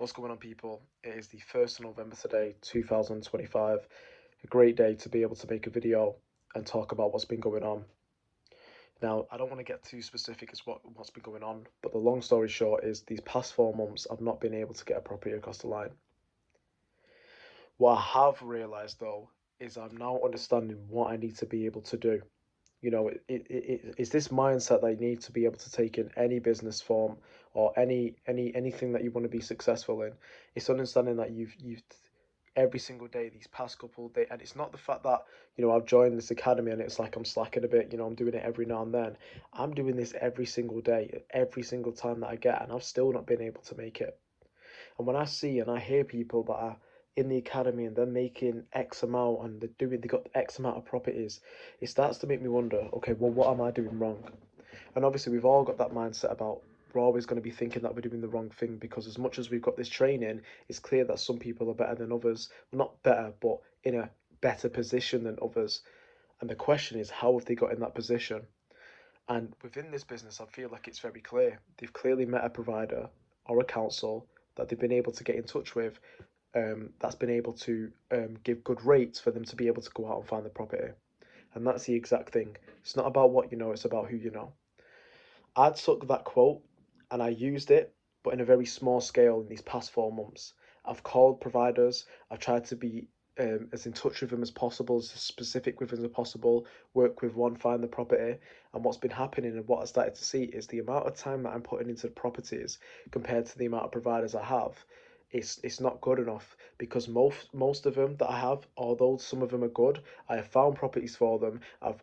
What's going on, people? It is the 1st of November today, 2025. A great day to be able to make a video and talk about what's been going on. Now, I don't want to get too specific as what's been going on, but the long story short is these past 4 months I've not been able to get a property across the line. What I have realised though is I'm now understanding what I need to be able to do. It's this mindset that you need to be able to take in any business form or anything that you want to be successful in. It's understanding that you've every single day these past couple of days, and it's not the fact that I've joined this academy and it's like I'm slacking a bit. I'm doing it every now and then. I'm doing this every single day, every single time that I get, and I've still not been able to make it. And when I see and I hear people that are in the academy and they're making X amount and they got X amount of properties, it starts to make me wonder, okay, well, what am I doing wrong? And obviously we've all got that mindset about we're always going to be thinking that we're doing the wrong thing, because as much as we've got this training, it's clear that some people are better than others. Well, not better, but in a better position than others. And the question is, how have they got in that position? And within this business, I feel like it's very clear. They've clearly met a provider or a council that they've been able to get in touch with, that's been able to give good rates for them to be able to go out and find the property. And that's the exact thing. It's not about what you know, it's about who you know. I took that quote and I used it, but in a very small scale in these past 4 months. I've called providers, I've tried to be as in touch with them as possible, as specific with them as possible, work with one, find the property. And what's been happening and what I started to see is the amount of time that I'm putting into the properties compared to the amount of providers I have. It's not good enough, because most of them that I have, although some of them are good, I have found properties for them. I've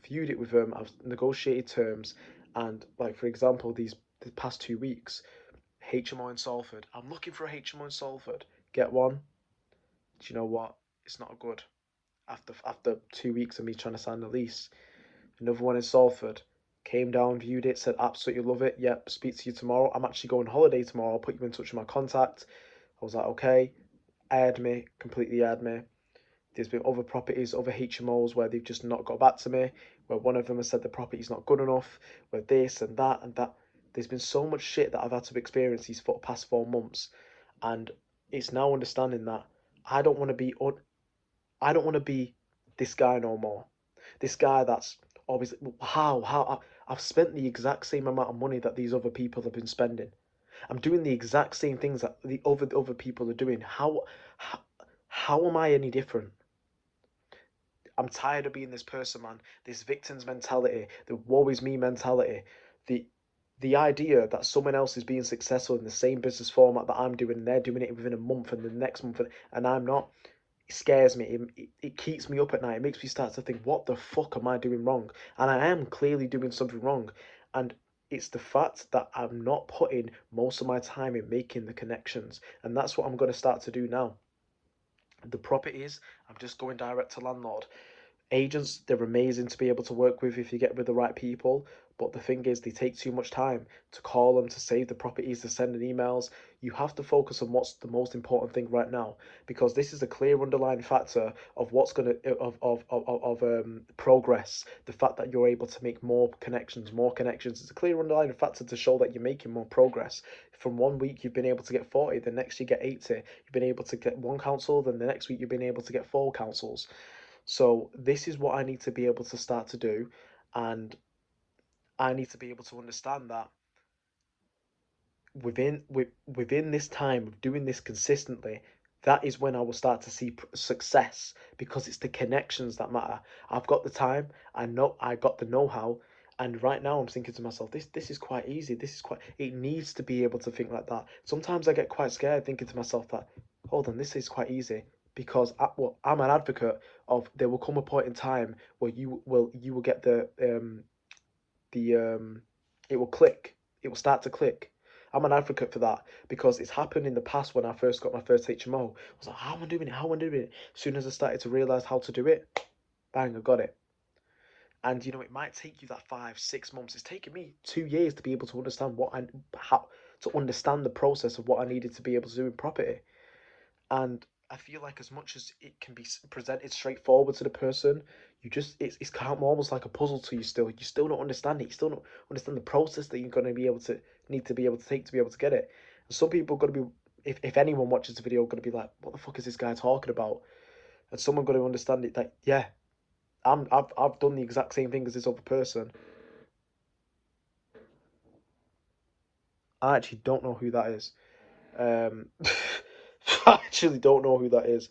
viewed it with them. I've negotiated terms, and like for example, the past 2 weeks, HMO in Salford. I'm looking for a HMO in Salford. Get one. Do you know what? It's not good. After 2 weeks of me trying to sign the lease, another one in Salford. Came down, viewed it, said absolutely love it. Yep, speak to you tomorrow. I'm actually going on holiday tomorrow. I'll put you in touch with my contact. I was like, okay. Aired me, completely aired me. There's been other properties, other HMOs where they've just not got back to me, where one of them has said the property's not good enough, where this and that and that. There's been so much shit that I've had to experience these past 4 months, and it's now understanding that I don't want to be I don't want to be this guy no more. This guy that's always I've spent the exact same amount of money that these other people have been spending. I'm doing the exact same things that the other people are doing. How, how am I any different? I'm tired of being this person, man. This victim's mentality, the woe is me mentality, the the idea that someone else is being successful in the same business format that I'm doing, and they're doing it within a month and the next month, and I'm not. It scares me. It keeps me up at night. It makes me start to think, what the fuck am I doing wrong? And I am clearly doing something wrong. And it's the fact that I'm not putting most of my time in making the connections. And that's what I'm going to start to do now. The properties, I'm just going direct to landlord. Agents, they're amazing to be able to work with if you get with the right people, but the thing is they take too much time to call them, to save the properties, to send in emails. You have to focus on what's the most important thing right now, because this is a clear underlying factor of what's going to progress. The fact that you're able to make more connections, it's a clear underlying factor to show that you're making more progress. From 1 week you've been able to get 40, the next you get 80. You've been able to get one council, then the next week you've been able to get four councils. So this is what I need to be able to start to do, and I need to be able to understand that within this time of doing this consistently, that is when I will start to see success, because it's the connections that matter. I've got the time, I know I got the know-how, and right now I'm thinking to myself, this is quite easy. This is quite. It needs to be able to think like that. Sometimes I get quite scared thinking to myself that, hold on, this is quite easy, because I'm an advocate of there will come a point in time where you will get the it will click. It will start to click. I'm an advocate for that, because it's happened in the past when I first got my first HMO. I was like, how am I doing it? How am I doing it? As soon as I started to realize how to do it, bang, I got it. And it might take you that 5, 6 months. It's taken me 2 years to be able to understand how to understand the process of what I needed to be able to do in property. And I feel like as much as it can be presented straightforward to the person, it's kind of almost like a puzzle to you still. You still don't understand it. You still don't understand the process that you're going to be able to need to be able to take to be able to get it. And some people are going to be, if anyone watches the video, going to be like, what the fuck is this guy talking about? And someone going to understand it that, yeah, I've done the exact same thing as this other person. I actually don't know who that is. I actually don't know who that is.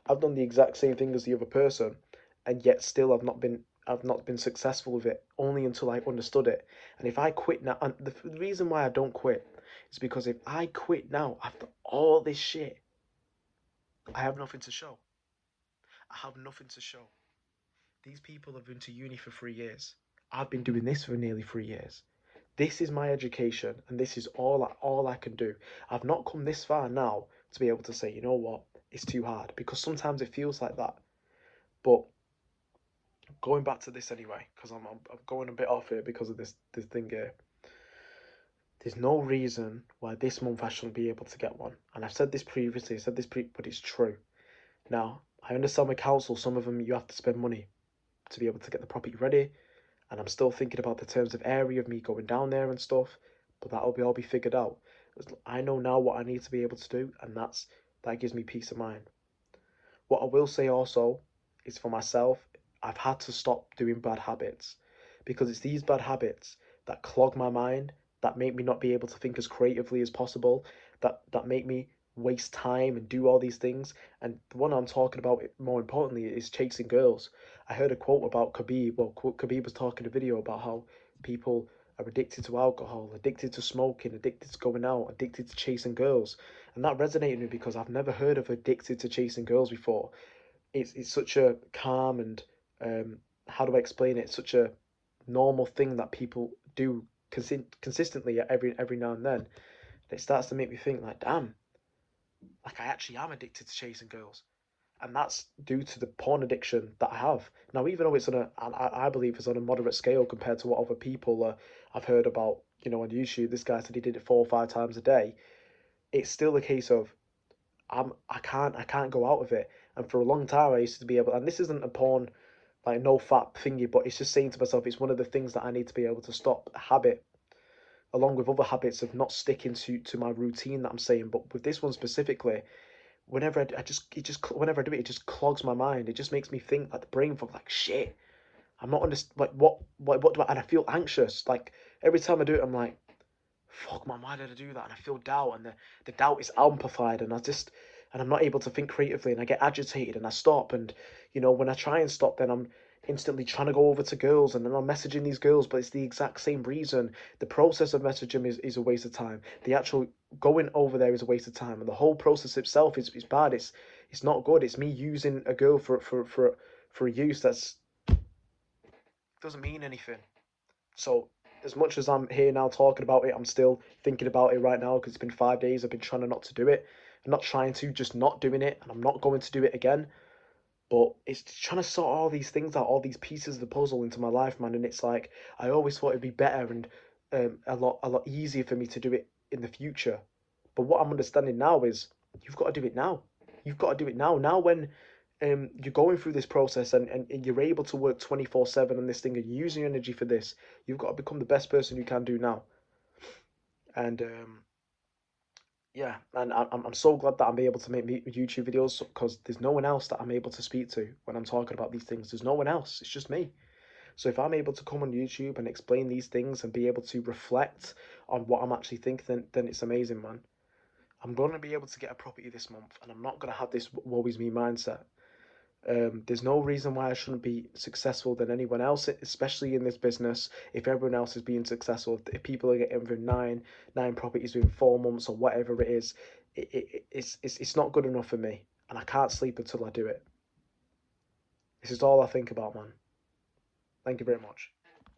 I've done the exact same thing as the other person, and yet still I've not been successful with it. Only until I understood it. And if I quit now, and the reason why I don't quit is because if I quit now after all this shit, I have nothing to show. I have nothing to show. These people have been to uni for 3 years. I've been doing this for nearly 3 years. This is my education, and this is all I can do. I've not come this far now to be able to say, you know what, it's too hard, because sometimes it feels like that. But going back to this anyway, because I'm going a bit off here because of this thing here. There's no reason why this month I shouldn't be able to get one, and I've said this previously. But it's true. Now I understand with council, some of them you have to spend money to be able to get the property ready, and I'm still thinking about the terms of area of me going down there and stuff. But that'll be all be figured out. I know now what I need to be able to do, and that gives me peace of mind. What I will say also is for myself, I've had to stop doing bad habits, because it's these bad habits that clog my mind, that make me not be able to think as creatively as possible, that make me waste time and do all these things. And the one I'm talking about more importantly is chasing girls. I heard a quote about Khabib. Well, Khabib was talking in a video about how people are addicted to alcohol, addicted to smoking, addicted to going out, addicted to chasing girls. And that resonated with me because I've never heard of addicted to chasing girls before. It's such a calm and how do I explain it? It's such a normal thing that people do consistently every now and then. And it starts to make me think like, damn, like I actually am addicted to chasing girls, and that's due to the porn addiction that I have now. Even though it's on a, I believe it's on a moderate scale compared to what other people I've heard about, on YouTube. This guy said he did it 4 or 5 times a day. It's still a case of I can't go out of it. And for a long time I used to be able, and this isn't a porn like no fat thingy, but it's just saying to myself it's one of the things that I need to be able to stop, a habit, along with other habits of not sticking to my routine that I'm saying. But with this one specifically, whenever I just it just whenever I do it, it just clogs my mind. It just makes me think like the brain fog, like shit. I'm not like what do I, and I feel anxious. Like every time I do it, I'm like, fuck man, why did I do that? And I feel doubt, and the doubt is amplified, and I'm not able to think creatively, and I get agitated, and I stop, and when I try and stop, then I'm instantly trying to go over to girls, and then I'm messaging these girls, but it's the exact same reason. The process of messaging is a waste of time. The actual going over there is a waste of time, and the whole process itself is bad. It's not good. It's me using a girl for a use that's doesn't mean anything. So as much as I'm here now talking about it, I'm still thinking about it right now because it's been 5 days. I've been trying to not to do it. I'm not trying to, just not doing it, and I'm not going to do it again. But it's trying to sort all these things out, all these pieces of the puzzle into my life, man. And it's like I always thought it'd be better and a lot easier for me to do it in the future. But what I'm understanding now is you've got to do it now. You've got to do it now. Now when you're going through this process, and you're able to work 24/7 on this thing and using your energy for this, you've got to become the best person you can do now. And yeah, and I'm so glad that I'm able to make YouTube videos, because there's no one else that I'm able to speak to when I'm talking about these things. There's no one else. It's just me. So if I'm able to come on YouTube and explain these things and be able to reflect on what I'm actually thinking, then it's amazing, man. I'm going to be able to get a property this month, and I'm not going to have this woe is me mindset. There's no reason why I shouldn't be successful than anyone else, especially in this business. If everyone else is being successful, if people are getting through nine properties within 4 months or whatever it is, it's not good enough for me, and I can't sleep until I do it. This is all I think about, man. Thank you very much.